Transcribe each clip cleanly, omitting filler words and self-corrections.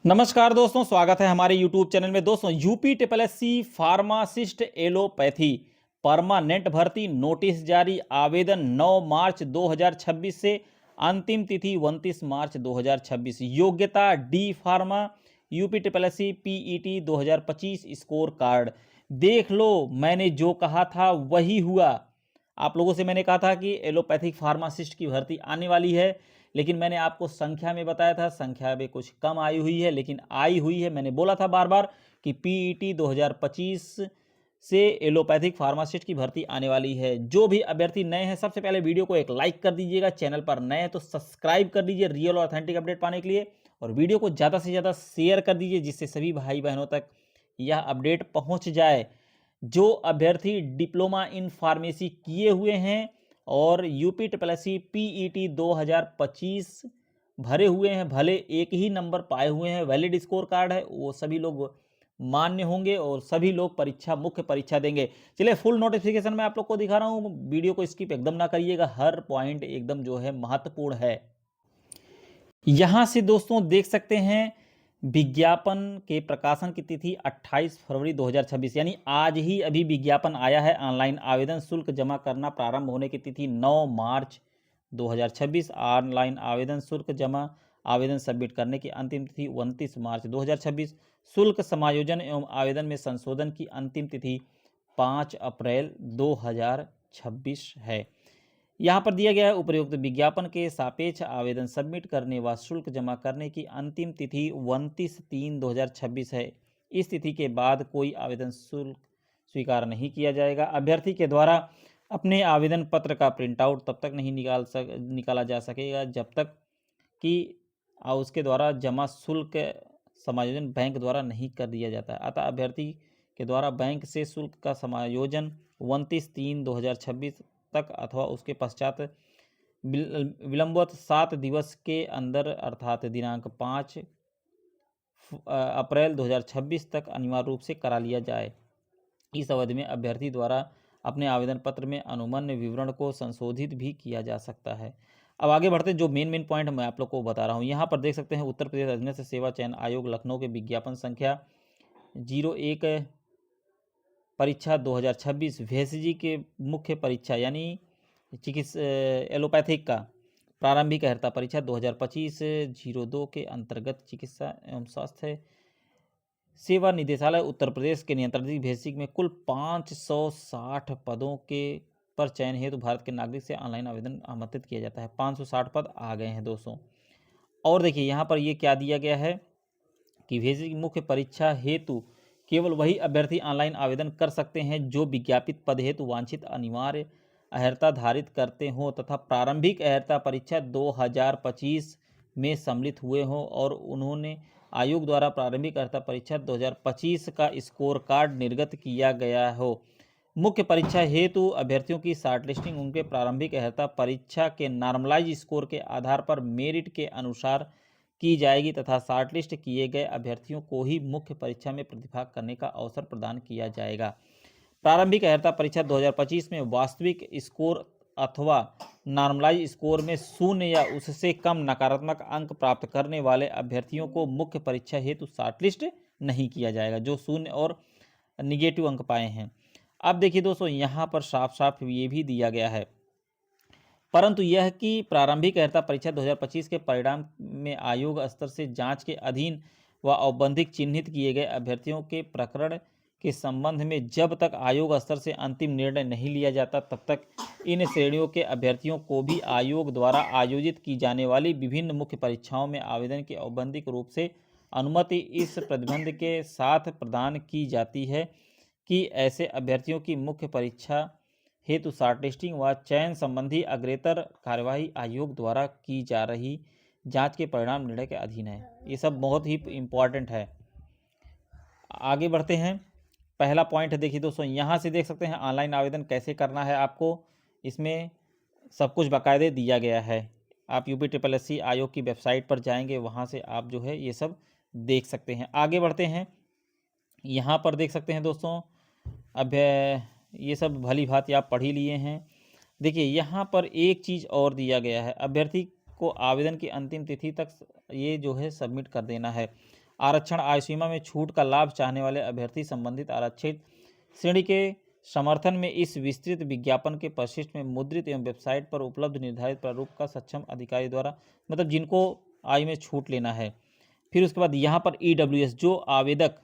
नमस्कार दोस्तों, स्वागत है हमारे YouTube चैनल में। दोस्तों, UP triple SC pharmacist allopathy permanent भर्ती नोटिस जारी। आवेदन 9 मार्च 2026 से, अंतिम तिथि 29 मार्च 2026। योग्यता D pharma, UP triple SC PET 2025 score card. देख लो, मैंने जो कहा था वही हुआ। आप लोगों से मैंने कहा था कि एलोपैथिक फार्मासिस्ट की भर्ती आने वाली है, लेकिन मैंने आपको संख्या में बताया था, संख्या में कुछ कम आई हुई है, लेकिन आई हुई है। मैंने बोला था बार बार कि पीईटी 2025 से एलोपैथिक फार्मासिस्ट की भर्ती आने वाली है। जो भी अभ्यर्थी नए हैं, सबसे पहले वीडियो को एक लाइक कर दीजिएगा। चैनल पर नए हैं तो सब्सक्राइब कर दीजिए रियल और ऑथेंटिक अपडेट पाने के लिए, और वीडियो को ज़्यादा से ज़्यादा शेयर कर दीजिए, जिससे सभी भाई बहनों तक यह अपडेट पहुंच जाए। जो अभ्यर्थी डिप्लोमा इन फार्मेसी किए हुए हैं और यूपी ट्रिपल एससी पीईटी 2025 भरे हुए हैं, भले एक ही नंबर पाए हुए हैं, वैलिड स्कोर कार्ड है, वो सभी लोग मान्य होंगे और सभी लोग मुख्य परीक्षा देंगे। चलिए, फुल नोटिफिकेशन मैं आप लोग को दिखा रहा हूँ। वीडियो को स्किप एकदम ना करिएगा, हर पॉइंट एकदम जो है महत्वपूर्ण है। यहाँ से दोस्तों देख सकते हैं, विज्ञापन के प्रकाशन की तिथि 28 फरवरी 2026, यानी आज ही अभी विज्ञापन आया है। ऑनलाइन आवेदन शुल्क जमा करना प्रारंभ होने की तिथि 9 मार्च 2026। ऑनलाइन आवेदन शुल्क जमा आवेदन सबमिट करने की अंतिम तिथि 29 मार्च 2026। शुल्क समायोजन एवं आवेदन में संशोधन की अंतिम तिथि 5 अप्रैल 2026 है। यहाँ पर दिया गया है, उपर्युक्त विज्ञापन के सापेक्ष आवेदन सबमिट करने व शुल्क जमा करने की अंतिम तिथि 29/3/2026 है। इस तिथि के बाद कोई आवेदन शुल्क स्वीकार नहीं किया जाएगा। अभ्यर्थी के द्वारा अपने आवेदन पत्र का प्रिंटआउट तब तक नहीं निकाला जा सकेगा जब तक कि उसके द्वारा जमा शुल्क समायोजन बैंक द्वारा नहीं कर दिया जाता है। अतः अभ्यर्थी के द्वारा बैंक से शुल्क का समायोजन 29/3/2026 तक अथवा उसके पश्चात विलंबवत 7 दिवस के अंदर अर्थात दिनांक 5 अप्रैल 2026 तक अनिवार्य रूप से करा लिया जाए। इस अवधि में अभ्यर्थी द्वारा अपने आवेदन पत्र में अनुमन्य विवरण को संशोधित भी किया जा सकता है। अब आगे बढ़ते हैं, जो मेन पॉइंट मैं आप लोग को बता रहा हूँ। यहाँ पर देख सकते हैं, उत्तर प्रदेश अधीनस्थ सेवा चयन आयोग लखनऊ के विज्ञापन संख्या 01 परीक्षा 2026 भेषजी के मुख्य परीक्षा यानी एलोपैथिक का प्रारंभिक अर्हता परीक्षा 2025 02 के अंतर्गत चिकित्सा एवं स्वास्थ्य सेवा निदेशालय उत्तर प्रदेश के नियंत्रणाधीन भेषजी में कुल 560 पदों के पर चयन हेतु भारत के नागरिक से ऑनलाइन आवेदन आमंत्रित किया जाता है। 560 पद आ गए हैं दोस्तों। और देखिए, यहाँ पर ये क्या दिया गया है कि भेषजी की मुख्य परीक्षा हेतु केवल वही अभ्यर्थी ऑनलाइन आवेदन कर सकते हैं जो विज्ञापित पद हेतु वांछित अनिवार्य अर्हता धारित करते हों तथा प्रारंभिक अर्हता परीक्षा 2025 में सम्मिलित हुए हों और उन्होंने आयोग द्वारा प्रारंभिक अर्हता परीक्षा 2025 का स्कोर कार्ड निर्गत किया गया हो। मुख्य परीक्षा हेतु अभ्यर्थियों की शॉर्टलिस्टिंग उनके प्रारंभिक अर्हता परीक्षा के नॉर्मलाइज स्कोर के आधार पर मेरिट के अनुसार की जाएगी तथा शॉर्टलिस्ट किए गए अभ्यर्थियों को ही मुख्य परीक्षा में प्रतिभाग करने का अवसर प्रदान किया जाएगा। प्रारंभिक अर्हता परीक्षा 2025 में वास्तविक स्कोर अथवा नॉर्मलाइज स्कोर में 0 या उससे कम नकारात्मक अंक प्राप्त करने वाले अभ्यर्थियों को मुख्य परीक्षा हेतु शॉर्टलिस्ट नहीं किया जाएगा, जो 0 और निगेटिव अंक पाए हैं। अब देखिए दोस्तों, यहाँ पर साफ साफ ये भी दिया गया है, परंतु यह कि प्रारंभिक अर्हता परीक्षा 2025 के परिणाम में आयोग स्तर से जांच के अधीन व औपबंधिक चिन्हित किए गए अभ्यर्थियों के प्रकरण के संबंध में जब तक आयोग स्तर से अंतिम निर्णय नहीं लिया जाता, तब तक इन श्रेणियों के अभ्यर्थियों को भी आयोग द्वारा आयोजित की जाने वाली विभिन्न मुख्य परीक्षाओं में आवेदन की औपबंधिक रूप से अनुमति इस प्रतिबंध के साथ प्रदान की जाती है कि ऐसे अभ्यर्थियों की मुख्य परीक्षा हेतु शॉर्टलिस्टिंग व चयन संबंधी अग्रेतर कार्यवाही आयोग द्वारा की जा रही जांच के परिणाम निर्णय के अधीन है। ये सब बहुत ही इम्पॉर्टेंट है। आगे बढ़ते हैं। पहला पॉइंट है, देखिए दोस्तों, यहाँ से देख सकते हैं ऑनलाइन आवेदन कैसे करना है आपको। इसमें सब कुछ बाकायदे दिया गया है। आप यूपी ट्रिपल एससी आयोग की वेबसाइट पर जाएंगे, वहाँ से आप जो है ये सब देख सकते हैं। आगे बढ़ते हैं। यहाँ पर देख सकते हैं दोस्तों, अब ये सब भली भांति आप पढ़ ही लिए हैं। देखिए, यहाँ पर एक चीज़ और दिया गया है, अभ्यर्थी को आवेदन की अंतिम तिथि तक ये जो है सबमिट कर देना है। आरक्षण आयु सीमा में छूट का लाभ चाहने वाले अभ्यर्थी संबंधित आरक्षित श्रेणी के समर्थन में इस विस्तृत विज्ञापन के परिशिष्ट में मुद्रित एवं वेबसाइट पर उपलब्ध निर्धारित प्रारूप का सक्षम अधिकारी द्वारा, मतलब जिनको आयु में छूट लेना है। फिर उसके बाद यहाँ पर EWS जो आवेदक,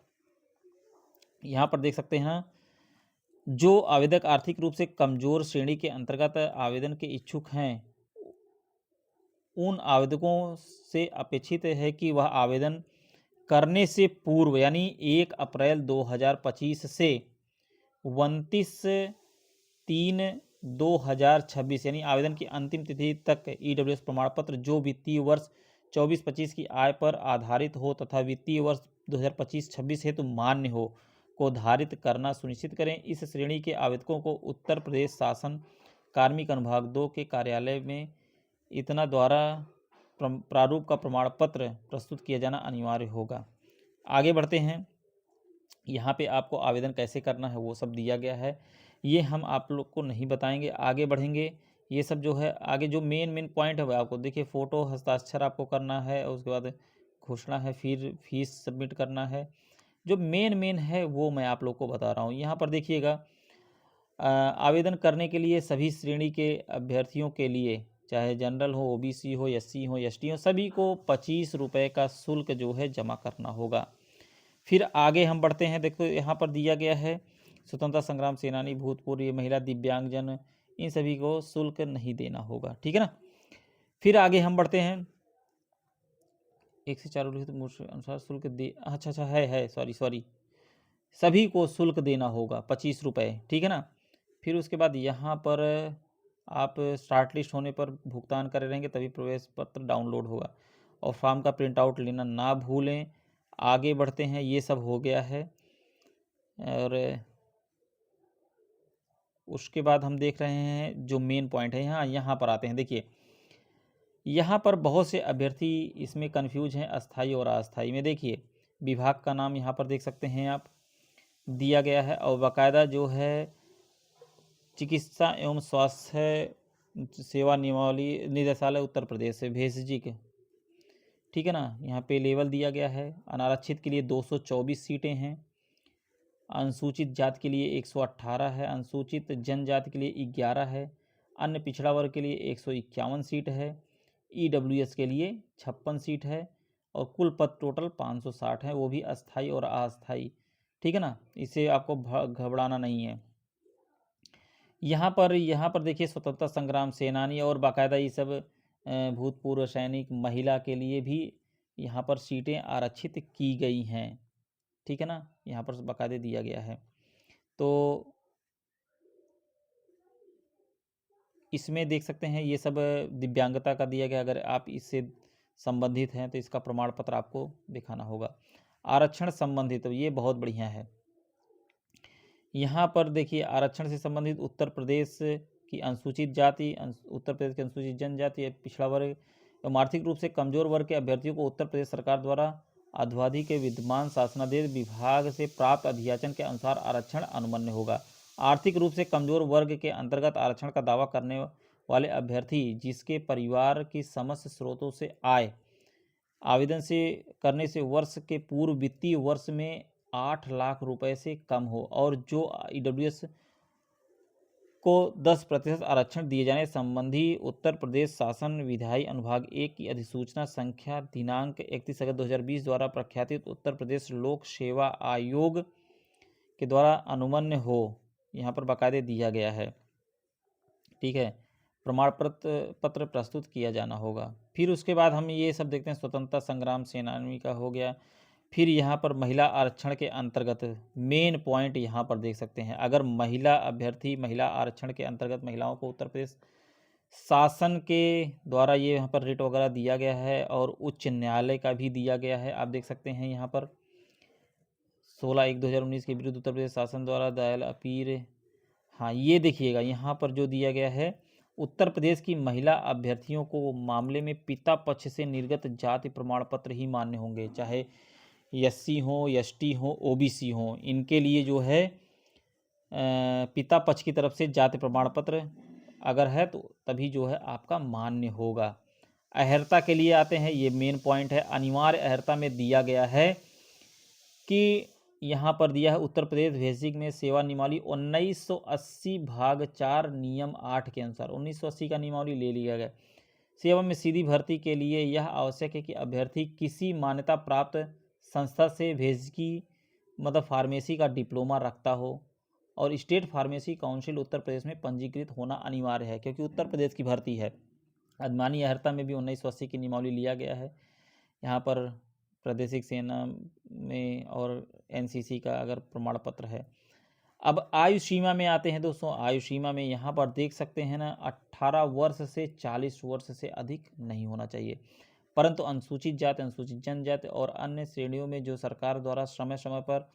यहाँ पर देख सकते हैं, जो आवेदक आर्थिक रूप से कमजोर श्रेणी के अंतर्गत आवेदन के इच्छुक हैं, उन आवेदकों से अपेक्षित है कि वह आवेदन करने से पूर्व यानी 1 अप्रैल 2025 से 29/3/2026 यानी आवेदन की अंतिम तिथि तक EWS प्रमाण पत्र जो वित्तीय वर्ष 24-25 की आय पर आधारित हो तथा वित्तीय वर्ष 2025-26 हेतु मान्य हो को धारित करना सुनिश्चित करें। इस श्रेणी के आवेदकों को उत्तर प्रदेश शासन कार्मिक अनुभाग 2 के कार्यालय में इतना द्वारा प्रारूप का प्रमाण पत्र प्रस्तुत किया जाना अनिवार्य होगा। आगे बढ़ते हैं, यहाँ पे आपको आवेदन कैसे करना है वो सब दिया गया है, ये हम आप लोग को नहीं बताएंगे। आगे बढ़ेंगे, ये सब जो है आगे जो मेन पॉइंट है वो आपको देखिए, फ़ोटो हस्ताक्षर आपको करना है और उसके बाद घोषणा है, फिर फीस सबमिट करना है। जो मेन है वो मैं आप लोग को बता रहा हूँ। यहाँ पर देखिएगा, आवेदन करने के लिए सभी श्रेणी के अभ्यर्थियों के लिए, चाहे जनरल हो, OBC हो, SC हो, ST हो, सभी को 25 रुपये का शुल्क जो है जमा करना होगा। फिर आगे हम बढ़ते हैं, देखो यहाँ पर दिया गया है स्वतंत्रता संग्राम सेनानी, भूतपूर्व महिला, दिव्यांगजन, इन सभी को शुल्क नहीं देना होगा, ठीक है ना। फिर आगे हम बढ़ते हैं, 1 से 4 अनुसार शुल्क दे, अच्छा है सॉरी, सभी को शुल्क देना होगा 25 रुपये, ठीक है ना। फिर उसके बाद यहाँ पर आप स्टार्ट लिस्ट होने पर भुगतान करे रहेंगे तभी प्रवेश पत्र डाउनलोड होगा और फॉर्म का प्रिंट आउट लेना ना भूलें। आगे बढ़ते हैं, ये सब हो गया है और उसके बाद हम देख रहे हैं जो मेन पॉइंट है, यहाँ पर आते हैं। देखिए यहाँ पर बहुत से अभ्यर्थी इसमें कंफ्यूज हैं अस्थाई और अस्थाई में। देखिए विभाग का नाम यहाँ पर देख सकते हैं आप, दिया गया है और बाकायदा जो है चिकित्सा एवं स्वास्थ्य सेवा नियमावली निदेशालय उत्तर प्रदेश से भेषजी के, ठीक है ना। यहाँ पे लेवल दिया गया है। अनारक्षित के लिए 224 सीटें हैं, अनुसूचित जाति के लिए 118 है, अनुसूचित जनजाति के लिए 11 है, अन्य पिछड़ा वर्ग के लिए 151 सीट है, EWS के लिए 56 सीट है और कुल पद टोटल 560 है, वो भी अस्थाई और अस्थाई, ठीक है ना। इसे आपको घबराना नहीं है। यहाँ पर देखिए स्वतंत्रता संग्राम सेनानी और बाकायदा ये सब भूतपूर्व सैनिक, महिला के लिए भी यहाँ पर सीटें आरक्षित की गई हैं, ठीक है ना। यहाँ पर बाकायदे दिया गया है। तो इसमें देख सकते हैं ये सब दिव्यांगता का दिया गया, अगर आप इससे संबंधित हैं तो इसका प्रमाण पत्र आपको दिखाना होगा। आरक्षण संबंधित, तो ये बहुत बढ़िया है। यहाँ पर देखिए आरक्षण से संबंधित उत्तर प्रदेश की अनुसूचित जाति, उत्तर प्रदेश की अनुसूचित जनजाति, पिछड़ा वर्ग एवं आर्थिक रूप से कमजोर वर्ग के अभ्यर्थियों को उत्तर प्रदेश सरकार द्वारा अध्यावधि के विद्यमान शासनादेश विभाग से प्राप्त अधियाचन के अनुसार आरक्षण अनुमन्य होगा। आर्थिक रूप से कमजोर वर्ग के अंतर्गत आरक्षण का दावा करने वाले अभ्यर्थी जिसके परिवार की समस्त स्रोतों से आय आवेदन से करने से वर्ष के पूर्व वित्तीय वर्ष में 8 लाख रुपए से कम हो और जो EWS को 10% आरक्षण दिए जाने संबंधी उत्तर प्रदेश शासन विधायी अनुभाग 1 की अधिसूचना संख्या दिनांक 31 अगस्त 2020 द्वारा प्रख्यातित उत्तर प्रदेश लोक सेवा आयोग के द्वारा अनुमन्य हो, यहाँ पर बाकायदे दिया गया है, ठीक है। प्रमाण पत्र प्रस्तुत किया जाना होगा। फिर उसके बाद हम ये सब देखते हैं, स्वतंत्रता संग्राम सेनानी का हो गया। फिर यहाँ पर महिला आरक्षण के अंतर्गत मेन पॉइंट यहाँ पर देख सकते हैं, अगर महिला अभ्यर्थी महिला आरक्षण के अंतर्गत महिलाओं को उत्तर प्रदेश शासन के द्वारा ये यहाँ पर रेट वगैरह दिया गया है और उच्च न्यायालय का भी दिया गया है। आप देख सकते हैं यहाँ पर 16/1/2019 के विरुद्ध उत्तर प्रदेश शासन द्वारा दायर अपील, हाँ ये देखिएगा यहाँ पर जो दिया गया है, उत्तर प्रदेश की महिला अभ्यर्थियों को मामले में पिता पक्ष से निर्गत जाति प्रमाण पत्र ही मान्य होंगे, चाहे SC हो, ST हो, OBC हो, इनके लिए जो है पिता पक्ष की तरफ से जाति प्रमाण पत्र अगर है तो तभी जो है आपका मान्य होगा। अहर्ता के लिए आते हैं, ये मेन पॉइंट है। अनिवार्य अहर्ता में दिया गया है कि यहाँ पर दिया है उत्तर प्रदेश बेसिक में सेवा नियमावली 1980 भाग 4 नियम 8 के अनुसार 1980 का नियमावली ले लिया गया। सेवा में सीधी भर्ती के लिए यह आवश्यक है कि अभ्यर्थी किसी मान्यता प्राप्त संस्था से भेजकी मतलब फार्मेसी का डिप्लोमा रखता हो और state pharmacy council Uttar Pradesh में पंजीकृत होना अनिवार्य है, क्योंकि उत्तर प्रदेश की भर्ती है। अधिमानी अर्हता में भी 1980 की नियमावली लिया गया है। यहाँ पर प्रादेशिक सेना में और एनसीसी का अगर प्रमाण पत्र है। अब आयु सीमा में आते हैं दोस्तों। आयु सीमा में यहाँ पर देख सकते हैं ना, 18 वर्ष से 40 वर्ष से अधिक नहीं होना चाहिए, परंतु अनुसूचित जाति, अनुसूचित जनजाति और अन्य श्रेणियों में जो सरकार द्वारा समय समय पर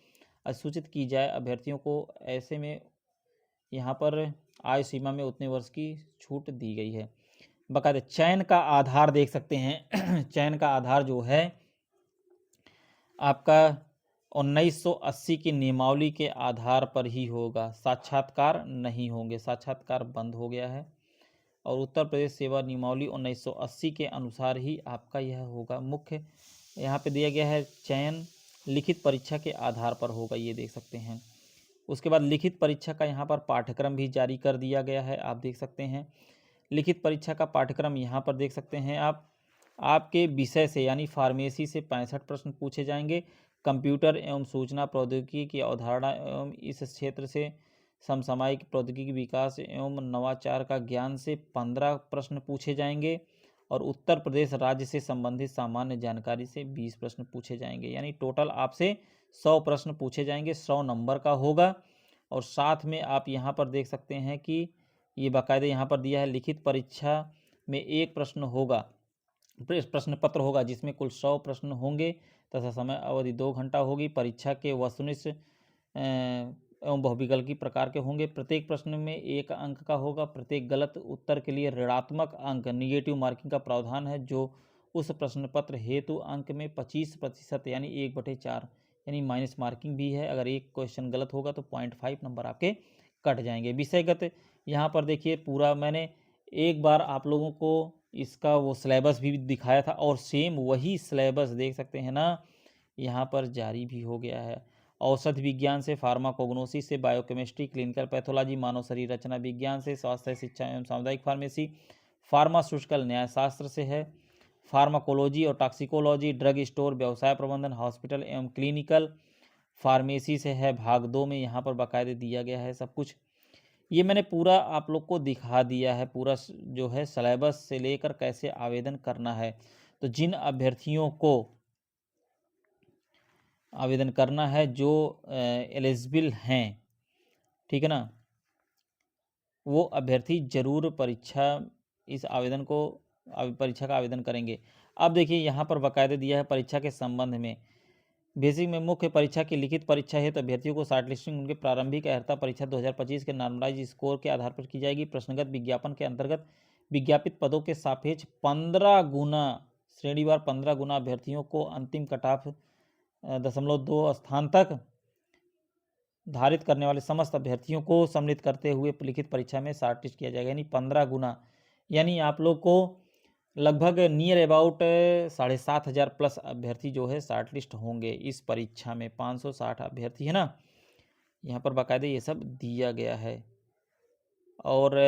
अधिसूचित की जाए अभ्यर्थियों को, ऐसे में यहाँ पर आयु सीमा में उतने वर्ष की छूट दी गई है। बाकायदा चयन का आधार देख सकते हैं चयन का आधार जो है आपका 1980 की नियमावली के आधार पर ही होगा, साक्षात्कार नहीं होंगे, साक्षात्कार बंद हो गया है। और उत्तर प्रदेश सेवा नियमावली 1980 के अनुसार ही आपका यह होगा। मुख्य यहाँ पे दिया गया है चयन लिखित परीक्षा के आधार पर होगा, ये देख सकते हैं। उसके बाद लिखित परीक्षा का यहाँ पर पाठ्यक्रम भी जारी कर दिया गया है, आप देख सकते हैं। लिखित परीक्षा का पाठ्यक्रम यहाँ पर देख सकते हैं आप, आपके विषय से यानी फार्मेसी से 65 प्रश्न पूछे जाएंगे। कंप्यूटर एवं सूचना प्रौद्योगिकी की अवधारणा एवं इस क्षेत्र से समसामयिक प्रौद्योगिकी विकास एवं नवाचार का ज्ञान से 15 प्रश्न पूछे जाएंगे और उत्तर प्रदेश राज्य से संबंधित सामान्य जानकारी से 20 प्रश्न पूछे जाएंगे। यानी टोटल आपसे 100 प्रश्न पूछे जाएंगे, 100 नंबर का होगा। और साथ में आप यहाँ पर देख सकते हैं कि ये बाकायदा यहाँ पर दिया है लिखित परीक्षा में एक प्रश्न होगा, प्रश्न पत्र होगा जिसमें कुल 100 प्रश्न होंगे तथा समय अवधि 2 घंटा होगी। परीक्षा के वस्तुनिष्ठ एवं बहुविकल्पी प्रकार के होंगे। प्रत्येक प्रश्न में 1 अंक का होगा। प्रत्येक गलत उत्तर के लिए ऋणात्मक अंक निगेटिव मार्किंग का प्रावधान है, जो उस प्रश्न पत्र हेतु अंक में 25% यानी 1/4 यानी माइनस मार्किंग भी है। अगर एक क्वेश्चन गलत होगा तो 0.5 नंबर आपके कट जाएंगे। विषयगत यहाँ पर देखिए पूरा मैंने एक बार आप लोगों को इसका वो सिलेबस भी दिखाया था और सेम वही सिलेबस देख सकते हैं ना, यहाँ पर जारी भी हो गया है। औषध विज्ञान से, फार्माकोग्नोसिस से, बायोकेमिस्ट्री, क्लिनिकल पैथोलॉजी, मानव शरीर रचना विज्ञान से, स्वास्थ्य शिक्षा एवं सामुदायिक फार्मेसी, फार्मास्यूटिकल न्यायशास्त्र से है, फार्माकोलॉजी और टॉक्सिकोलॉजी, ड्रग स्टोर व्यवसाय प्रबंधन, हॉस्पिटल एवं क्लिनिकल फार्मेसी से है। भाग 2 में यहाँ पर बाकायदे दिया गया है सब कुछ। ये मैंने पूरा आप लोग को दिखा दिया है, पूरा जो है सिलेबस से लेकर कैसे आवेदन करना है। तो जिन अभ्यर्थियों को आवेदन करना है जो एलिजिबल हैं, ठीक है ना, वो अभ्यर्थी जरूर परीक्षा का आवेदन करेंगे। अब देखिए यहाँ पर बाकायदे दिया है परीक्षा के संबंध में। बेसिक में मुख्य परीक्षा की लिखित परीक्षा है तो अभ्यर्थियों को शॉर्टलिस्टिंग उनके प्रारंभिक अर्हता परीक्षा 2025 के नॉर्मलाइज स्कोर के आधार पर की जाएगी। प्रश्नगत विज्ञापन के अंतर्गत विज्ञापित पदों के सापेक्ष 15 गुना श्रेणीवार 15 गुना अभ्यर्थियों को अंतिम कटऑफ 0.2 स्थान तक धारित करने वाले समस्त अभ्यर्थियों को सम्मिलित करते हुए लिखित परीक्षा में शॉर्टलिस्ट किया जाएगा। यानी 15 गुना, यानी आप लोग को लगभग नियर अबाउट 7,500 प्लस अभ्यर्थी जो है शॉर्टलिस्ट होंगे इस परीक्षा में। 560 अभ्यर्थी है ना, यहाँ पर बाकायदे ये सब दिया गया है। और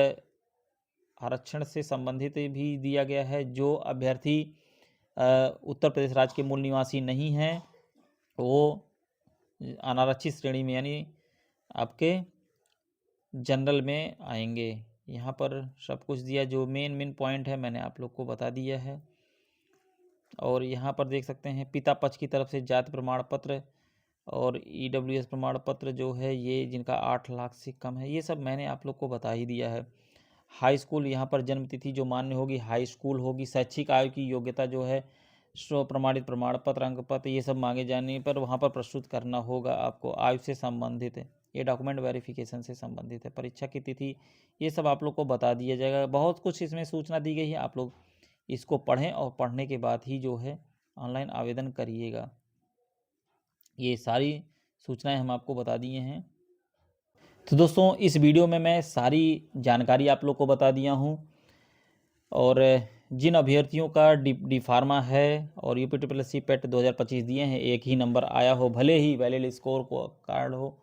आरक्षण से संबंधित भी दिया गया है। जो अभ्यर्थी उत्तर प्रदेश राज्य के मूल निवासी नहीं हैं वो अनारक्षित श्रेणी में यानी आपके जनरल में आएंगे। यहाँ पर सब कुछ दिया, जो मेन पॉइंट है मैंने आप लोग को बता दिया है। और यहाँ पर देख सकते हैं पिता पक्ष की तरफ से जाति प्रमाण पत्र और EWS प्रमाण पत्र जो है ये जिनका 8 लाख से कम है, ये सब मैंने आप लोग को बता ही दिया है। हाई स्कूल यहाँ पर जन्म तिथि जो मान्य होगी हाई स्कूल होगी। शैक्षिक आयु की योग्यता जो है स्व प्रमाणित प्रमाण पत्र, अंक पत्र, ये सब मांगे जाने पर वहाँ पर प्रस्तुत करना होगा आपको। आयु से संबंधित है, ये डॉक्यूमेंट वेरिफिकेशन से संबंधित है। परीक्षा की तिथि ये सब आप लोग को बता दिया जाएगा। बहुत कुछ इसमें सूचना दी गई है, आप लोग इसको पढ़ें और पढ़ने के बाद ही जो है ऑनलाइन आवेदन करिएगा। ये सारी सूचनाएं हम आपको बता दिए हैं। तो दोस्तों इस वीडियो में मैं सारी जानकारी आप लोग को बता दिया हूँ। और जिन अभ्यर्थियों का डी फार्मा है और यूपी पेट 2025 दिए हैं, एक ही नंबर आया हो, भले ही वैलिड स्कोर को कार्ड हो,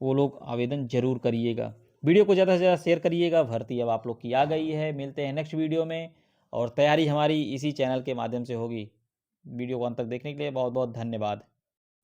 वो लोग आवेदन जरूर करिएगा। वीडियो को ज़्यादा से ज़्यादा शेयर करिएगा। भर्ती अब आप लोग की आ गई है। मिलते हैं नेक्स्ट वीडियो में, और तैयारी हमारी इसी चैनल के माध्यम से होगी। वीडियो को अंत तक देखने के लिए बहुत बहुत धन्यवाद।